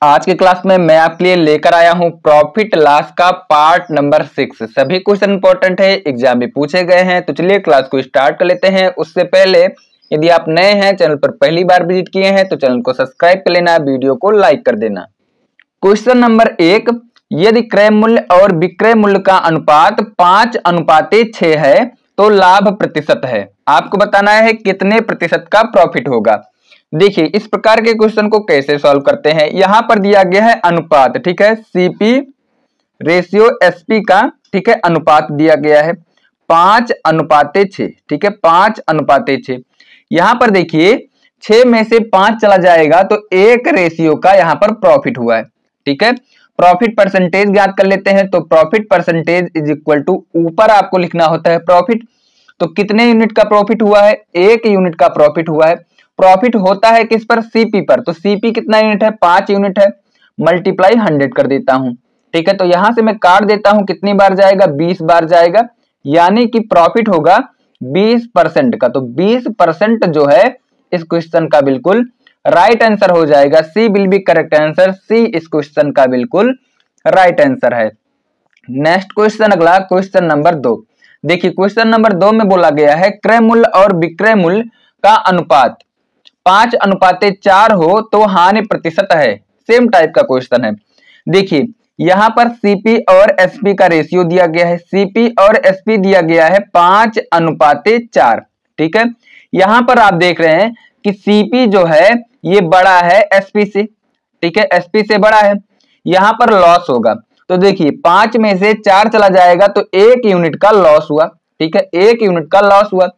आज के क्लास में मैं आपके लिए लेकर आया हूं प्रॉफिट लॉस का पार्ट नंबर 6। सभी क्वेश्चन इंपॉर्टेंट है, एग्जाम में पूछे गए हैं। तो चलिए क्लास को स्टार्ट कर लेते हैं। उससे पहले यदि आप नए हैं, चैनल पर पहली बार विजिट किए हैं तो चैनल को सब्सक्राइब कर लेना, वीडियो को लाइक कर देना। क्वेश्चन नंबर 1, यदि क्रय मूल्य और विक्रय मूल्य का अनुपात 5:6 है तो लाभ प्रतिशत है। आपको बताना है कितने प्रतिशत का प्रॉफिट होगा। देखिए इस प्रकार के क्वेश्चन को कैसे सॉल्व करते हैं। यहां पर दिया गया है अनुपात, ठीक है, सीपी रेशियो एसपी का, ठीक है, अनुपात दिया गया है 5:6, ठीक है, 5:6। यहां पर देखिए 6 में से 5 चला जाएगा तो 1 रेशियो का यहां पर प्रॉफिट हुआ है, ठीक है। प्रॉफिट परसेंटेज ज्ञात कर लेते हैं। तो profit percentage is equal to, ऊपर आपको लिखना होता है प्रॉफिट। तो कितने यूनिट का प्रॉफिट हुआ है? 1 यूनिट का प्रॉफिट हुआ है। प्रॉफिट होता है किस पर? सीपी पर। तो सीपी कितना यूनिट है? 5 यूनिट है। मल्टीप्लाई 100 कर देता हूं, ठीक है। तो यहां से मैं काट देता हूं, कितनी बार जाएगा? 20 बार जाएगा, यानी कि प्रॉफिट होगा 20% का। तो 20% जो है इस क्वेश्चन का बिल्कुल राइट आंसर हो जाएगा। सी विल बी करेक्ट आंसर। सी इस क्वेश्चन का बिल्कुल राइट आंसर है। नेक्स्ट क्वेश्चन, अगला क्वेश्चन नंबर 2। देखिए क्वेश्चन नंबर 2 में बोला गया है क्रय मूल्य और विक्रय मूल्य का अनुपात 5:4 हो तो हानि प्रतिशत है। सेम टाइप का क्वेश्चन है। देखिए यहां पर सीपी और एसपी का रेशियो दिया गया है। सीपी और एसपी दिया गया है 5:4, ठीक है। यहां पर आप देख रहे हैं कि सीपी जो है ये बड़ा है एसपी से, ठीक है, एसपी से बड़ा है। यहां पर लॉस होगा। तो देखिए 5 में से 4 चला जाएगा तो 1 यूनिट का लॉस हुआ, ठीक है, 1 यूनिट का लॉस हुआ।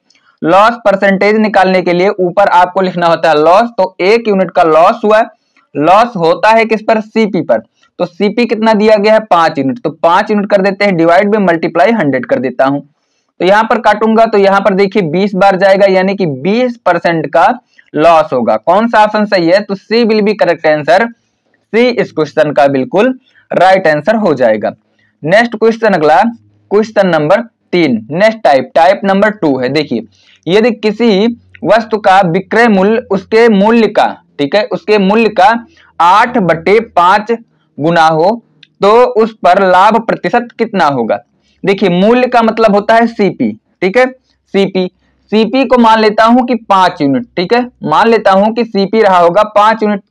लॉस परसेंटेज निकालने के लिए ऊपर आपको लिखना होता है लॉस। तो 1 यूनिट का लॉस हुआ। लॉस होता है किस पर? सीपी पर। तो सीपी कितना दिया गया है? 5 यूनिट। तो 5 यूनिट कर देते हैं, डिवाइड में मल्टीप्लाई 100 कर देता हूं। तो यहां पर काटूंगा तो यहां पर देखिए 20 बार जाएगा, यानी कि 20% का लॉस होगा। कौन सा ऑप्शन सही है? तो सी विल बी करेक्ट आंसर। सी इस क्वेश्चन का बिल्कुल राइट आंसर हो जाएगा। नेक्स्ट क्वेश्चन, अगला question number 3। Next type number 2 है। देखिए यदि किसी वस्तु का विक्रय मूल्य उसके मूल्य का, ठीक है, उसके मूल्य का 8/5 गुना हो तो उस पर लाभ प्रतिशत कितना होगा। देखिए मूल्य का मतलब होता है सीपी, ठीक है, सीपी को मान लेता हूं कि 5 यूनिट, ठीक है, मान लेता हूं कि सीपी रहा होगा 5 यूनिट,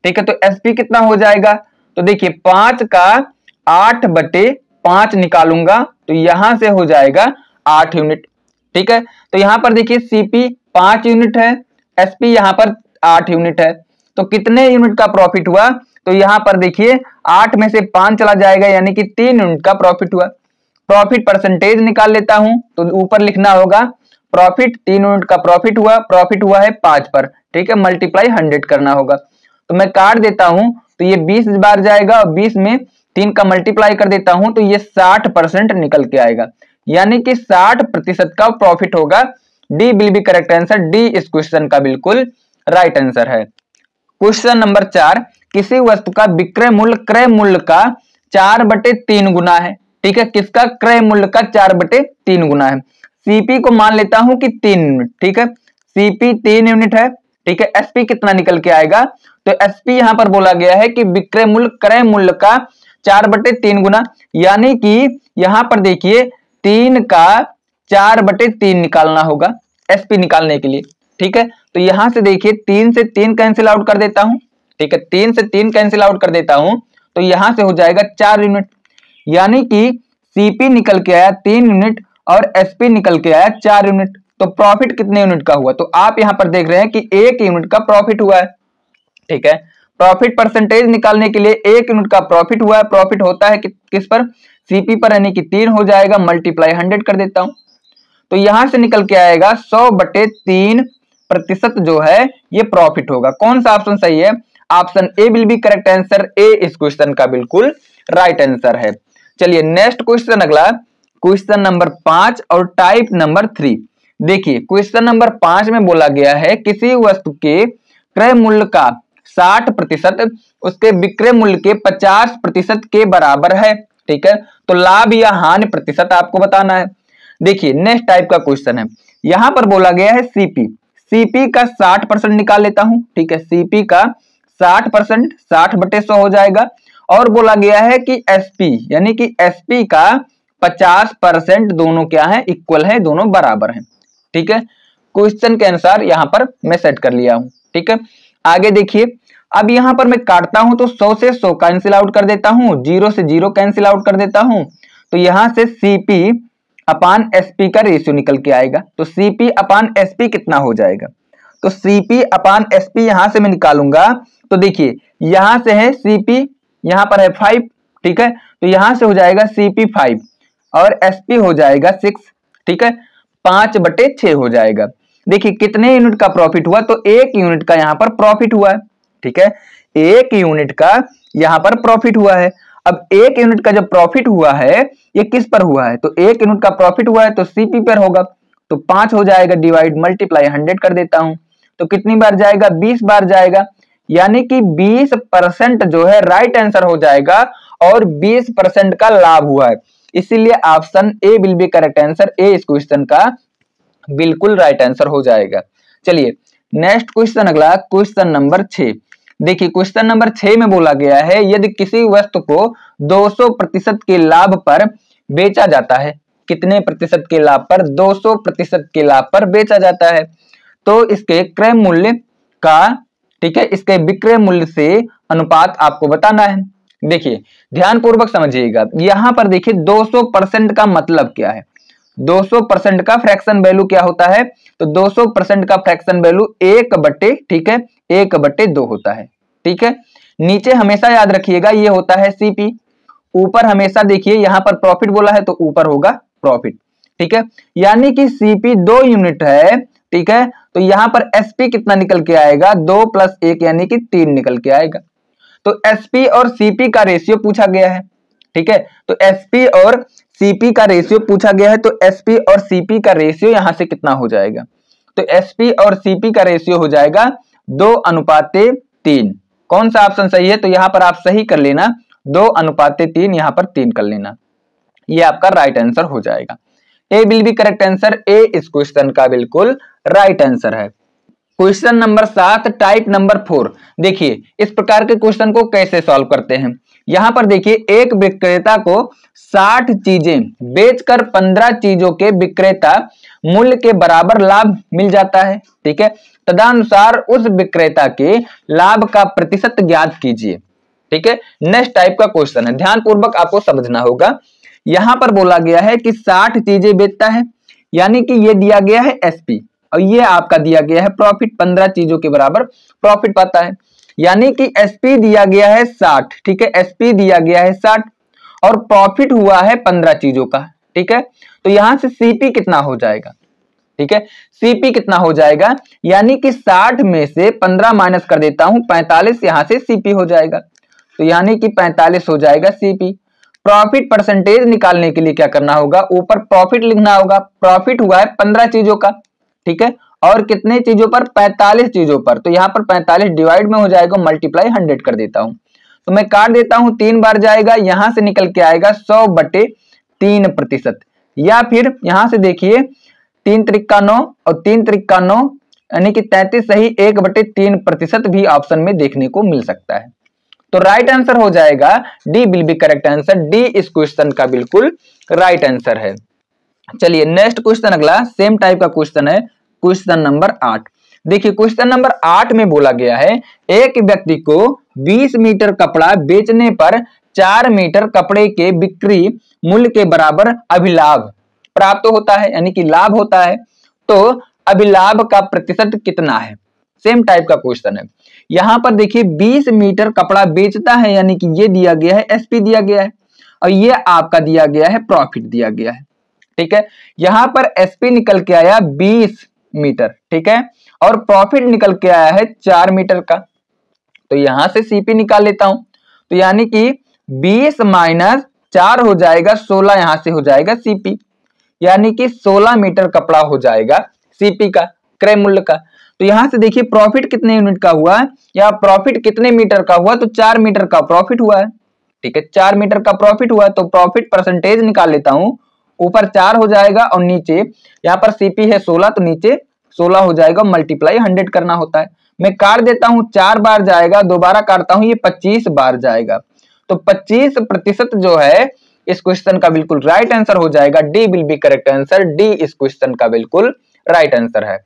ठीक है। तो एसपी कितना हो जाएगा? तो देखिए 5 का 8/5 निकालूंगा तो यहां से हो जाएगा 8 यूनिट, ठीक है। तो यहां पर देखिए सीपी 5 यूनिट है, एसपी यहां पर 8 यूनिट है। तो कितने यूनिट का प्रॉफिट हुआ? तो यहां पर देखिए 8 में से 5 चला जाएगा, यानी कि 3 यूनिट का प्रॉफिट हुआ। प्रॉफिट परसेंटेज निकाल लेता हूं तो ऊपर लिखना होगा प्रॉफिट, 3 यूनिट का प्रॉफिट हुआ है 5 पर, ठीक है, मल्टीप्लाई 100 करना होगा। तो मैं काट देता हूं तो ये 20 बार जाएगा और 20 में 3 का मल्टीप्लाई कर देता हूं तो ये 60% निकल के आएगा, यानी कि 60% का प्रॉफिट होगा। D will be correct answer. D इस क्वेश्चन का बिल्कुल राइट आंसर है। क्वेश्चन नंबर 4, किसी वस्तु का विक्रय मूल्य क्रय मूल्य का 4/3 गुना है, ठीक है। किसका? क्रय मूल्य का 4/3 गुना है। सीपी को मान लेता हूं कि 3 यूनिट, ठीक है, सीपी 3 यूनिट है, ठीक है। एसपी कितना निकल के आएगा? तो एसपी यहां पर बोला गया है कि विक्रय मूल्य क्रय मूल्य का 4/3 गुना, यानी कि यहां पर देखिए 3 का 4/3 निकालना होगा एसपी निकालने के लिए, ठीक है। तो यहां से देखिए 3 से 3 कैंसिल आउट कर देता हूं, ठीक है, 3 से 3 कैंसिल आउट कर देता हूं तो यहां से हो जाएगा 4 यूनिट, यानी कि सीपी निकल के आया 3 यूनिट और एसपी निकल के आया 4 यूनिट। तो प्रॉफिट कितने यूनिट का हुआ? तो आप यहां पर देख रहे हैं कि 1 यूनिट का प्रॉफिट हुआ है, ठीक है। प्रॉफिट परसेंटेज निकालने के लिए 1 यूनिट का प्रॉफिट हुआ है। प्रॉफिट होता है किस पर? सीपी पर, यानी कि 3 हो जाएगा, मल्टीप्लाई 100 कर देता हूं तो यहां से निकल के आएगा 100/3% जो है ये प्रॉफिट होगा। कौन सा ऑप्शन सही है? Option A will be correct answer. A इस क्वेश्चन का बिल्कुल राइट आंसर है। चलिए नेक्स्ट क्वेश्चन, अगला क्वेश्चन नंबर 5 और टाइप नंबर 3। देखिए क्वेश्चन नंबर 5 में बोला गया है किसी वस्तु के क्रय मूल्य का 60% उसके विक्रय मूल्य के 50% के बराबर है, ठीक है। तो लाभ या हानि प्रतिशत आपको बताना है। देखिए नेक्स्ट टाइप का क्वेश्चन है। यहां पर बोला गया है सीपी का 60% निकाल लेता हूं, ठीक है, सीपी का 60%, 60/100 हो जाएगा। और बोला गया है कि एसपी यानी कि एसपी का 50% दोनों क्या है, इक्वल है, दोनों बराबर हैं। ठीक है, क्वेश्चन के अनुसार यहां पर मैं सेट कर लिया हूं। ठीक है, आगे देखिए, अब यहां पर मैं काटता हूं तो 100 से 100 कैंसिल आउट कर देता हूं, 0 से 0 कैंसिल आउट कर देता हूं, तो यहां से सीपी अपान एसपी का रेशियो निकल के आएगा। तो सीपी अपान एसपी कितना हो जाएगा, तो सीपी अपान एसपी यहां से मैं निकालूंगा तो देखिए यहां से है सीपी, यहां पर है 5। ठीक है, तो यहां से हो जाएगा सीपी 5 और एसपी हो जाएगा 6। ठीक है, 5/6 हो जाएगा। देखिए कितने यूनिट का प्रॉफिट हुआ, तो 1 यूनिट का यहां पर प्रॉफिट हुआ है। ठीक है, 1 यूनिट का यहां पर प्रॉफिट हुआ है। अब 1 यूनिट का जब प्रॉफिट हुआ है ये किस पर हुआ है, तो 1 यूनिट का प्रॉफिट हुआ है तो सीपी पर होगा, तो 5 हो जाएगा, डिवाइड मल्टीप्लाई 100 कर देता हूं, तो कितनी बार जाएगा, 20 बार जाएगा, यानी कि 20% जो है राइट आंसर हो जाएगा और 20% का लाभ हुआ है। इसीलिए option A will be correct answer, A इस क्वेश्चन का बिल्कुल राइट आंसर हो जाएगा। चलिए नेक्स्ट क्वेश्चन, अगला क्वेश्चन नंबर 6। देखिए क्वेश्चन नंबर 6 में बोला गया है यदि किसी वस्तु को 200% के लाभ पर बेचा जाता है, कितने प्रतिशत के लाभ पर, 200% के लाभ पर बेचा जाता है, तो इसके क्रय मूल्य का, ठीक है, इसके विक्रय मूल्य से अनुपात आपको बताना है। देखिए ध्यान पूर्वक समझिएगा, यहां पर देखिए 200% का मतलब क्या है, 200% का फ्रैक्शन वैल्यू क्या होता है, तो 200% का फ्रैक्शन वैल्यू 1/, ठीक है, 1/2 होता है। ठीक है, नीचे हमेशा याद रखिएगा ये होता है सीपी, ऊपर हमेशा देखिए यहां पर प्रॉफिट बोला है तो ऊपर होगा प्रॉफिट। ठीक है, यानी कि सीपी 2 यूनिट है। ठीक है, तो यहां पर एसपी कितना निकल के आएगा, 2 + 1 यानी कि 3 निकल के आएगा। तो एसपी और सीपी का रेशियो पूछा गया है। ठीक है, तो एसपी और सीपी का रेशियो पूछा गया है, तो एसपी और सीपी का रेशियो यहां से कितना हो जाएगा, तो एसपी और सीपी का रेशियो हो जाएगा 2:3। कौन सा ऑप्शन सही है, तो यहां पर आप सही कर लेना, 2:3, यहां पर 3 कर लेना, ये आपका राइट आंसर हो जाएगा। A will be correct answer, A इस क्वेश्चन का बिल्कुल राइट आंसर है। Question number 7 type number 4। देखिए इस प्रकार के क्वेश्चन को कैसे सॉल्व करते हैं। यहां पर देखिए एक विक्रेता को 60 चीजें बेचकर 15 चीजों के विक्रेता मूल्य के बराबर लाभ मिल जाता है। ठीक है, तदनुसार उस विक्रेता के लाभ का प्रतिशत ज्ञात कीजिए। ठीक है, नेक्स्ट टाइप का क्वेश्चन है, ध्यान पूर्वक आपको समझना होगा। यहां पर बोला गया है कि 60 चीजें बेचता है, यानी कि ये दिया गया है एसपी और ये आपका दिया गया है प्रॉफिट, 15 चीजों के बराबर प्रॉफिट पाता है, यानी कि एसपी दिया गया है 60। ठीक है, एसपी दिया गया है 60 और प्रॉफिट हुआ है 15 चीजों का। ठीक है, तो यहां से सीपी कितना हो जाएगा, ठीक है, सीपी कितना हो जाएगा, यानी कि 60 में से 15 माइनस कर देता हूं, 45 यहां से सीपी हो जाएगा, तो यानी कि 45 हो जाएगा सीपी। प्रॉफिट परसेंटेज निकालने के लिए क्या करना होगा, ऊपर प्रॉफिट लिखना होगा, प्रॉफिट हुआ है 15 चीजों का। ठीक है, और कितने चीजों पर, 45 चीजों पर, तो यहां पर 45 डिवाइड में हो जाएगा, मल्टीप्लाई 100 कर देता हूं, तो मैं काट देता हूं, 3 बार जाएगा, यहां से निकल के आएगा 100/3%, या फिर यहां से देखिए 3 त्रिक 9 और 3 त्रिक 9 यानी कि 33 सही, 1/3% भी ऑप्शन में देखने को मिल सकता है। तो राइट आंसर हो जाएगा D will be correct answer, D इस क्वेश्चन का बिल्कुल राइट आंसर है। चलिए नेक्स्ट क्वेश्चन, अगला सेम टाइप का क्वेश्चन है, क्वेश्चन नंबर 8। देखिए क्वेश्चन नंबर 8 में बोला गया है एक व्यक्ति को 20 मीटर कपड़ा बेचने पर 4 मीटर कपड़े के बिक्री मूल्य के बराबर अभिलाभ प्राप्त होता है, यानी कि लाभ होता है, तो अभिलाभ का प्रतिशत कितना है। सेम टाइप का क्वेश्चन है। यहां पर देखिए 20 मीटर कपड़ा बेचता है, यानी कि ये दिया गया है एसपी दिया गया है और ये आपका दिया गया है प्रॉफिट दिया गया है। ठीक है, यहां पर एसपी निकल के आया 20 मीटर, ठीक है, और प्रॉफिट निकल के आया है 4 मीटर का, तो यहां से सीपी निकाल लेता हूं, तो यानी कि 20 माइनस 4 हो जाएगा 16, यहां से हो जाएगा सीपी, यानी कि 16 मीटर कपड़ा हो जाएगा सीपी का क्रय मूल्य का। तो यहां से देखिए प्रॉफिट कितने यूनिट का हुआ है या प्रॉफिट कितने मीटर का हुआ, तो 4 मीटर का प्रॉफिट हुआ है। ठीक है, 4 मीटर का प्रॉफिट हुआ, तो प्रॉफिट परसेंटेज निकाल लेता हूं, ऊपर 4 हो जाएगा और नीचे यहां पर सीपी है 16, तो नीचे 16 हो जाएगा, मल्टीप्लाई 100 करना होता है। मैं काट देता हूं, 4 बार जाएगा, दोबारा काटता हूं, ये 25 बार जाएगा। तो 25% जो है इस क्वेश्चन का बिल्कुल राइट आंसर हो जाएगा। D will be correct answer. D इस क्वेश्चन का बिल्कुल राइट आंसर है।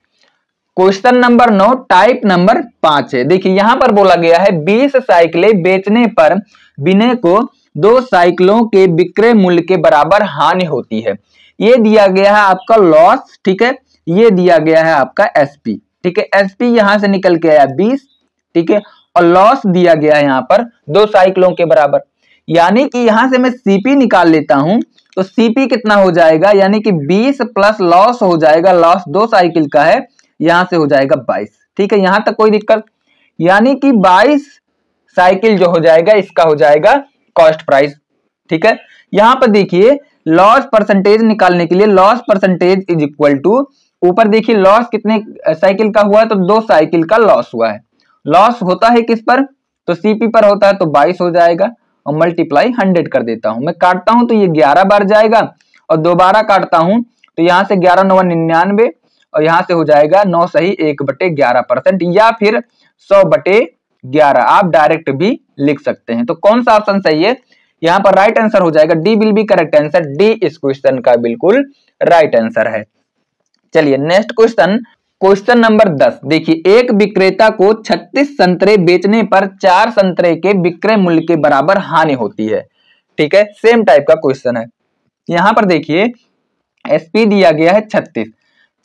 क्वेश्चन नंबर 9 टाइप नंबर 5 है। देखिए यहां पर बोला गया है 20 साइकिलें बेचने पर विनय को 2 साइकिलों के विक्रय मूल्य के बराबर हानि होती है। ये दिया गया है आपका लॉस, ठीक है, ये दिया गया है आपका एसपी, ठीक है। एसपी यहां से निकल के आया 20, ठीक है, और लॉस दिया गया है यहां पर 2 साइकिलों के बराबर। यानी कि यहां से मैं सीपी निकाल लेता हूं, तो सीपी कितना हो जाएगा, यानी कि 20 प्लस लॉस हो जाएगा, लॉस 2 साइकिल का है, यहां से हो जाएगा 22, ठीक है, यहां तक कोई दिक्कत। यानी कि 22 साइकिल जो हो जाएगा इसका हो जाएगा कॉस्ट प्राइस, ठीक है। यहां पर देखिए लॉस परसेंटेज निकालने के लिए loss percentage is equal to, ऊपर देखिए लॉस कितने साइकिल का हुआ है, तो 2 साइकिल का लॉस हुआ है। लॉस होता है किस पर, तो सीपी पर होता है, तो 22 हो जाएगा और मल्टीप्लाई 100 कर देता हूं। मैं काटता हूं तो ये 11 बार जाएगा और दोबारा काटता हूं तो यहां से 11 9 99 और यहां से हो जाएगा 9 सही 1/11%, या फिर 100/11, आप डायरेक्ट भी लिख सकते हैं। तो कौन सा ऑप्शन सही है, यहां पर राइट आंसर हो जाएगा D will be correct answer. D इस क्वेश्चन का बिल्कुल राइट आंसर है। चलिए नेक्स्ट क्वेश्चन, क्वेश्चन नंबर 10। देखिए एक विक्रेता को 36 संतरे बेचने पर 4 संतरे के विक्रय मूल्य के बराबर हानि होती है, ठीक है। सेम टाइप का क्वेश्चन है। यहां पर देखिए एसपी दिया गया है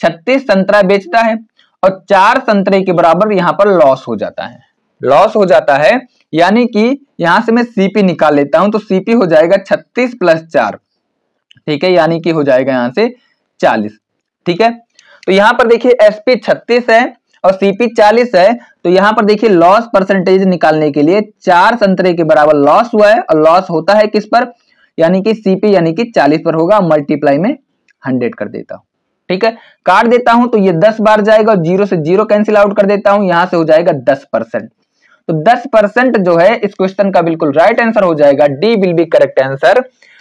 36 संतरा बेचता है और 4 संतरे के बराबर यहां पर लॉस हो जाता है, लॉस हो जाता है। यानी कि यहां से मैं सीपी निकाल लेता हूं, तो सीपी हो जाएगा 36 प्लस 4, ठीक है, यानी कि हो जाएगा यहां से 40, ठीक है। तो यहां पर देखिए एसपी 36 है और सीपी 40 है, तो यहां पर देखिए लॉस परसेंटेज निकालने के लिए 4 संतरे के बराबर लॉस हुआ है और लॉस होता है किस पर, यानी कि सीपी यानी कि 40 पर होगा, मल्टीप्लाई में 100 कर देता हूं, ठीक है। काट देता हूं तो ये 10 बार जाएगा और 0 से 0 कैंसिल आउट कर देता हूं, यहां से हो जाएगा 10%। तो 10% जो है इस क्वेश्चन का बिल्कुल राइट आंसर हो जाएगा। D will be correct answer.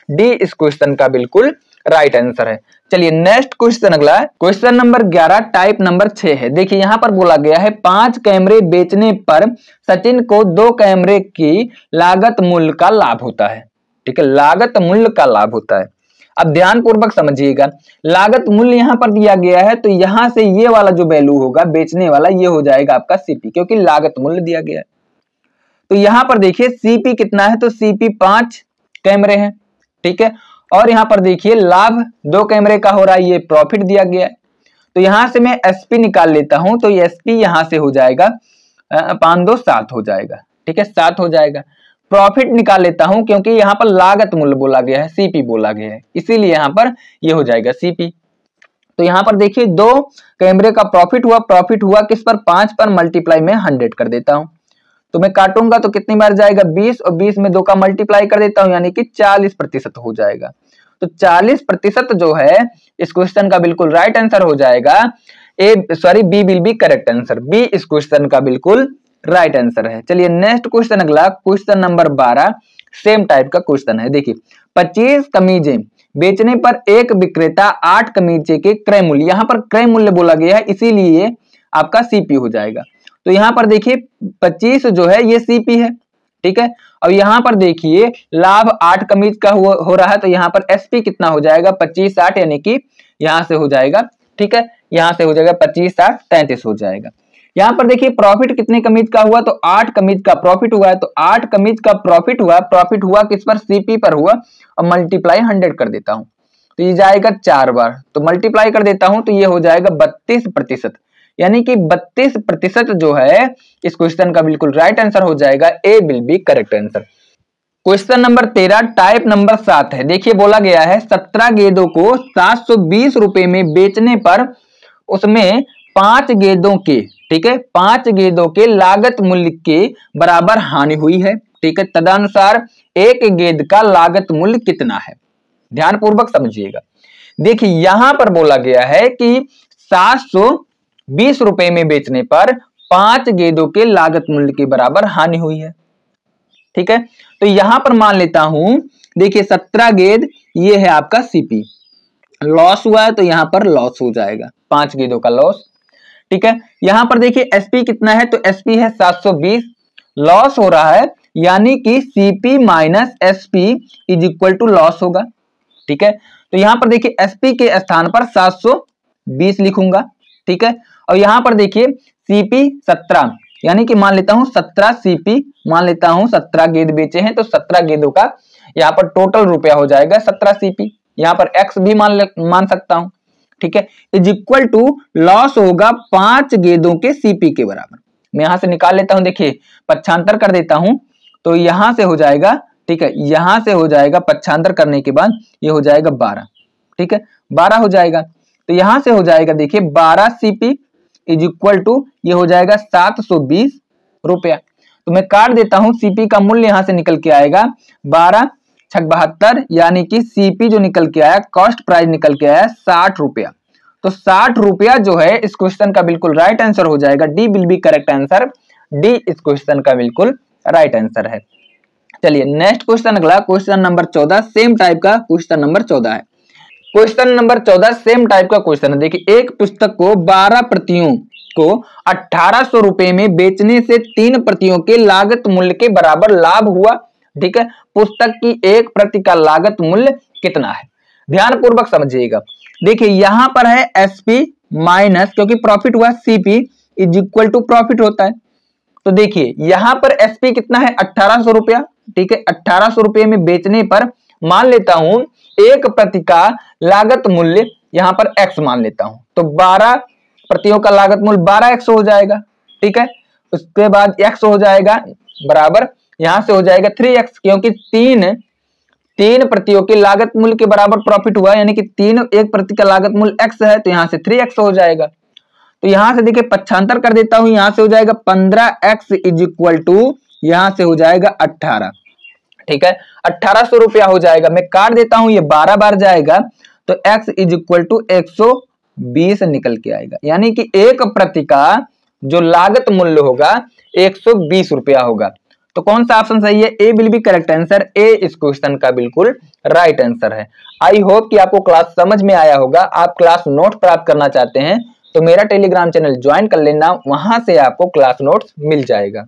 D इस क्वेश्चन का बिल्कुल राइट आंसर है। चलिए नेक्स्ट क्वेश्चन, अगला क्वेश्चन नंबर 11 टाइप नंबर 6 है। देखिए यहां पर बोला गया है 5 कैमरे बेचने पर सचिन को 2 कैमरे की लागत मूल्य का लाभ होता है, ठीक है, लागत मूल्य का लाभ होता है। अब ध्यान पूर्वक समझिएगा, लागत मूल्य यहां पर दिया गया है, तो यहां से ये वाला जो वैल्यू होगा बेचने वाला, ये हो जाएगा आपका सीपी, क्योंकि लागत मूल्य दिया गया है। तो यहां पर देखिए सीपी कितना है, तो सीपी 5 कैमरे हैं, ठीक है, और यहां पर देखिए लाभ 2 कैमरे का हो रहा है, ये प्रॉफिट दिया गया है। तो यहां से मैं एसपी निकाल लेता हूं, तो एसपी यहां से हो जाएगा 5 2 7 हो जाएगा, ठीक है, 7 हो जाएगा। प्रॉफिट निकाल लेता हूं क्योंकि यहां पर लागत मूल्य बोला गया है, सीपी बोला गया है, इसीलिए यहां पर ये हो जाएगा सीपी। तो यहां पर देखिए 2 कैमरे का प्रॉफिट हुआ किस पर, 5 पर, मल्टीप्लाई में 100 कर देता हूं। तो मैं काटूंगा तो कितनी बार जाएगा 20 और 20 में 2 का मल्टीप्लाई कर देता हूं, यानी कि 40% हो जाएगा। तो 40% जो है इस क्वेश्चन का बिल्कुल राइट आंसर हो जाएगा। B will be correct answer. B इस क्वेश्चन का बिल्कुल राइट आंसर है। चलिए नेक्स्ट क्वेश्चन, अगला क्वेश्चन नंबर 12 सेम टाइप का क्वेश्चन है। देखिए 25 कमीजें बेचने पर एक विक्रेता 8 कमीजे के क्रय मूल्य, यहां पर क्रय मूल्य बोला गया है, इसीलिए आपका सीपी हो जाएगा। तो यहां पर देखिए 25 जो है ये सीपी है, ठीक है, और यहां पर देखिए लाभ 8 कमीज का हो रहा है, तो यहां पर एसपी कितना हो जाएगा 25 60, यानी कि यहां से हो जाएगा, ठीक है, यहां से हो जाएगा 25 60 33 हो जाएगा। यहां पर देखिए प्रॉफिट कितने कमीज का हुआ, तो 8 कमीज का प्रॉफिट हुआ है, तो 8 कमीज का प्रॉफिट हुआ किस पर, सीपी पर हुआ, और मल्टीप्लाई 100 कर देता हूं, तो ये जाएगा 4 बार, तो मल्टीप्लाई कर देता हूं तो ये हो जाएगा 32%, यानी कि 32% जो है इस क्वेश्चन का बिल्कुल राइट आंसर हो जाएगा। A will be correct answer. Question number 13 type number 7 है। देखिए बोला गया है 17 गेंदों को 720 रुपए में बेचने पर उसमें 5 गेंदों के, ठीक है, 5 गेंदों के लागत मूल्य के बराबर हानि हुई है, ठीक है, तदनुसार एक गेंद का लागत मूल्य कितना है। ध्यान पूर्वक समझिएगा। देखिए यहां पर बोला गया है कि 720 रुपए में बेचने पर 5 गेंदों के लागत मूल्य के बराबर हानि हुई है, ठीक है। तो यहां पर मान लेता हूं, देखिए 17 गेंद ये है आपका सीपी, लॉस हुआ है तो यहां पर लॉस हो जाएगा, 5 गेंदों का लॉस। ठीक है। यहां पर देखिए एसपी कितना है, तो एसपी है 720, लॉस हो रहा है यानी कि CP minus SP is equal to loss होगा। ठीक है, तो यहां पर देखिए एसपी के स्थान पर 720 लिखूंगा। ठीक है, और यहां पर देखिए सीपी 17 यानी कि मान लेता हूं 17 सीपी, मान लेता हूं 17 गेंद बेचे हैं तो 17 गेंदों का यहां पर टोटल रुपया हो जाएगा 17 सीपी, यहां पर एक्स भी मान सकता हूं। ठीक है, इज इक्वल टू लॉस होगा 5 गेंदों के सीपी के बराबर। मैं यहां से निकाल लेता हूं, देखिए पक्षांतर कर देता हूं तो यहां से हो जाएगा, ठीक है, यहां से हो जाएगा पक्षांतर करने के बाद ये हो जाएगा 12। ठीक है, 12 हो जाएगा, तो यहां से हो जाएगा देखिए 12 सीपी इज इक्वल टू ये हो जाएगा 720 रुपया। तो मैं काट देता हूं, सीपी का मूल्य यहां से निकल के आएगा 12 छक 72 यानी कि सीपी जो निकल के आया, कॉस्ट प्राइस निकल के आया 60 रुपया। तो 60 रुपया जो है इस क्वेश्चन का बिल्कुल राइट आंसर हो जाएगा। D will be correct answer, D इस क्वेश्चन का बिल्कुल राइट आंसर है। चलिए नेक्स्ट क्वेश्चन, अगला क्वेश्चन नंबर 14, सेम टाइप का क्वेश्चन नंबर 14 है। क्वेश्चन नंबर 14 सेम टाइप का क्वेश्चन है। देखिए एक पुस्तक को 12 प्रतियों को 1800 रुपए में बेचने से 3 प्रतियों के लागत मूल्य के बराबर लाभ हुआ। ठीक है, पुस्तक की एक प्रति का लागत मूल्य कितना है, ध्यान पूर्वक समझिएगा। देखिए यहां पर है एसपी माइनस, क्योंकि प्रॉफिट हुआ CP is equal to profit होता है। तो देखिए यहां पर एसपी कितना है 1800 रुपया। ठीक है, 1800 रुपये में बेचने पर मान लेता हूं एक प्रति का लागत मूल्य यहां पर एक्स मान लेता हूं, तो 12 प्रतियों का लागत मूल्य 12x हो जाएगा। ठीक है, उसके बाद x हो जाएगा बराबर, यहां से हो जाएगा 3x, क्योंकि तीन प्रतियों की लागत मूल्य के बराबर प्रॉफिट हुआ, यानी कि एक प्रति का लागत मूल्य x है तो यहां से 3x हो जाएगा। तो यहां से देखिए पक्षांतर कर देता हूं, यहां से हो जाएगा 15x इज इक्वल टू यहां से हो जाएगा 18। ठीक है, 1800 रुपया हो जाएगा, मैं काट देता हूं, ये 12 बार जाएगा तो x इज इक्वल टू 120 निकल के आएगा, यानी कि एक प्रति का जो लागत मूल्य होगा 120 रुपया होगा। तो कौन सा ऑप्शन सही है, ए will be correct answer, A इस क्वेश्चन का बिल्कुल राइट आंसर है। आई होप कि आपको क्लास समझ में आया होगा। आप क्लास नोट प्राप्त करना चाहते हैं तो मेरा टेलीग्राम चैनल ज्वाइन कर लेना, वहां से आपको क्लास नोट्स मिल जाएगा।